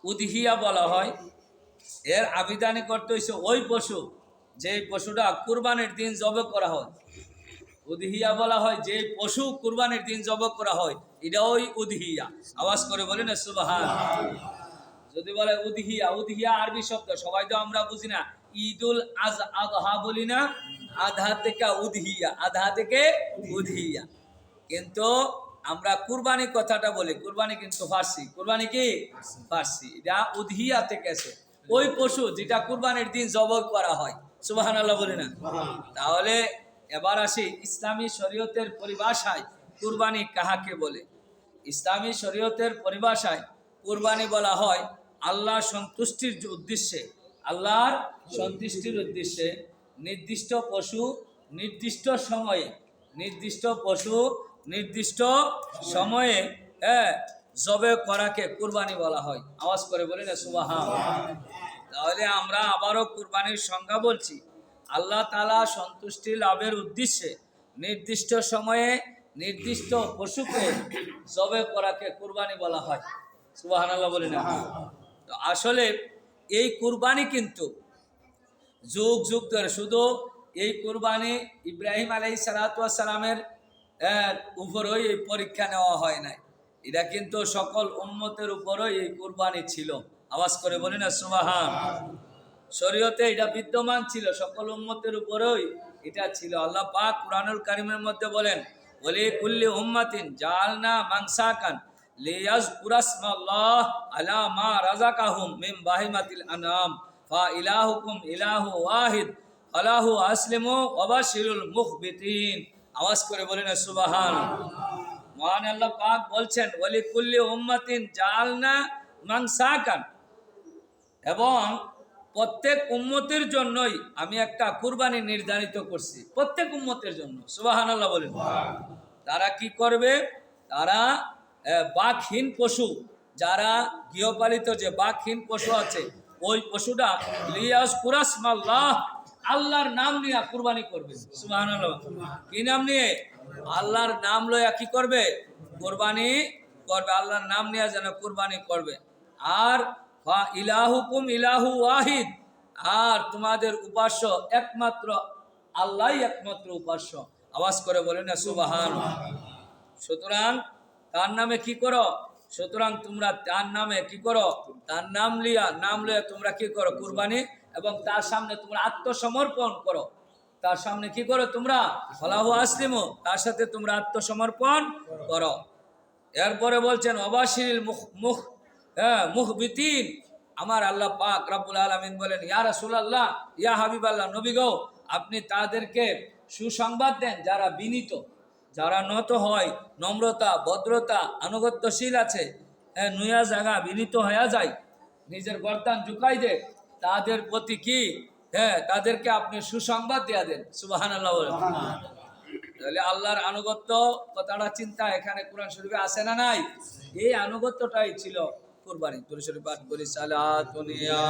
উদহিয়া বলা হয়। এর আবিধানিক অর্থ হচ্ছে ওই পশু যে পশুটা কুরবানির দিন জবে করা হয়। উদহিয়া বলা হয় যে পশু কুরবানির দিন জবে করা হয়, এটা ওই উদহিয়া। আওয়াজ করে বলি না সুবহান। যদি বলে উদহিয়া, উদহিয়া আরবি শব্দ, সবাই তো আমরা বুঝি না। ঈদুল আজহা বলি না, আধা থেকে উদহিয়া, আধা থেকে উদহিয়া। কিন্তু আমরা কুরবানি কথাটা বলি, কুরবানি কিন্তু ফার্সি। কুরবানি কি ফার্সি, এটা উদহিয়া থেকে আছে, ওই পশু যেটা কুরবানির দিন জবাই করা হয়। সুবহানাল্লাহ বলি না। তাহলে এবার আসি ইসলামী শরীয়তের পরিভাষায় কুরবানি কাহাকে বলে। ইসলামী শরীয়তের পরিভাষায় কুরবানি বলা হয় আল্লাহর সন্তুষ্টির উদ্দেশ্যে, আল্লাহর সন্তুষ্টির উদ্দেশ্যে নির্দিষ্ট পশু নির্দিষ্ট সময়ে, নির্দিষ্ট পশু নির্দিষ্ট সময়ে জবে করাকে কুরবানি বলা হয়। আওয়াজ করে বলি না সুবহান। তাহলে আমরা আবারও কুরবানির সংজ্ঞা বলছি। আল্লাহ তাআলা সন্তুষ্টি লাভের উদ্দেশ্যে নির্দিষ্ট সময়ে নির্দিষ্ট পশুকে জবে করাকে কুরবানি বলা হয়। সুবহানাল্লাহ বলি না। তো আসলে এই কুরবানি কিন্তু যুগ যুগ ধরে, শুধু এই কুরবানি ইব্রাহিম আলাইহিস সালাতু ওয়াস সালামের উপরই এই পরীক্ষা নেওয়া হয় নাই, এটা কিন্তু সকল উম্মতের উপরই এই কুরবানি ছিল। আওয়াজ করে বলি না সুবহান। শরীয়তে এটা বিদ্যমান ছিল, সকল উম্মতের উপরই এটা ছিল। আল্লাহ পাক কুরআনুল কারীমের মধ্যে বলেন, ওয়ালি কুল্লি উম্মাতিন জাআলনা মানসাকান লিয়াযকুরাসমাল্লাহ আলা মা রাযাকাহুম মিন বাহিমাতিল আনআম ফা ইলাহুকুম ইলাহু ওয়াহিদ আলাহু আসলিমু ওয়া বাশিরুল মুখবিতিন। আওয়াজ করে বলেন সুবহান। মহান আল্লাহ পাক বলছেন, ওয়ালি কুল্লি উম্মাতিন জাআলনা মানসাকান, এবং প্রত্যেক উম্মতের জন্যই আমি একটা কুরবানি নির্ধারিত করছি, প্রত্যেক উম্মতের জন্য। সুবহানাল্লাহ বলেন। তারা কি করবে? তারা বাঘহীন পশু, যারা গৃহপালিত যে বাঘহীন পশু আছে, ওই পশুটা লিয়াযকুরাসমাল্লাহ, আল্লাহর নাম নিয়ে কুরবানি করবে। সুবহানাল্লাহ। কি নাম নিয়ে? আল্লাহর নাম লইয়া কি করবে? কুরবানি করবে। আল্লাহর নাম নিয়ে যেন কুরবানি করবে। আর ইলাহুকুম ইলাহু ওয়াহিদ, আর তোমাদের উপাস্য একমাত্র আল্লাহই একমাত্র উপাস্য। আওয়াজ করে বলে না সুবহান। সুতরাং তার নামে কি করো? সুতরাং তোমরা তার নামে কি করো? তার নাম লিয়া তোমরা কি করো? কুরবানি, এবং তার সামনে তোমরা আত্মসমর্পণ করো। তার সামনে কি করো? তোমরা ফালাহু আসলিমু, তার সাথে তোমরা আত্মসমর্পণ করো। এরপরে বলছেন অবাশিরিল মুখবিতিন। আমার আল্লাহ পাক রব্বুল আলামিন বলেন, ইয়া রাসূলুল্লাহ, ইয়া হাবিবাল্লাহ, নবী গো, আপনি তাদেরকে সুসংবাদ দেন যারা বিনীত, যারা নত হয়, নম্রতা ভদ্রতা আনুগত্যশীল আছে, নুয়া জায়গা বিনীত হয়ে যায়, নিজের গর্দান ঝুঁকাই দেয়, তাদের প্রতি কি তাদেরকে আপনি সুসংবাদ দেয়া দেন। সুবহানাল্লাহ বলেন। তাহলে আল্লাহর আনুগত্য কথাটা চিন্তা এখানে কোরআন শরীফে আছে না নাই? এই আনুগত্যটাই ছিল কুরবানি। শরীফ পাঠ করি সালাতুনিয়া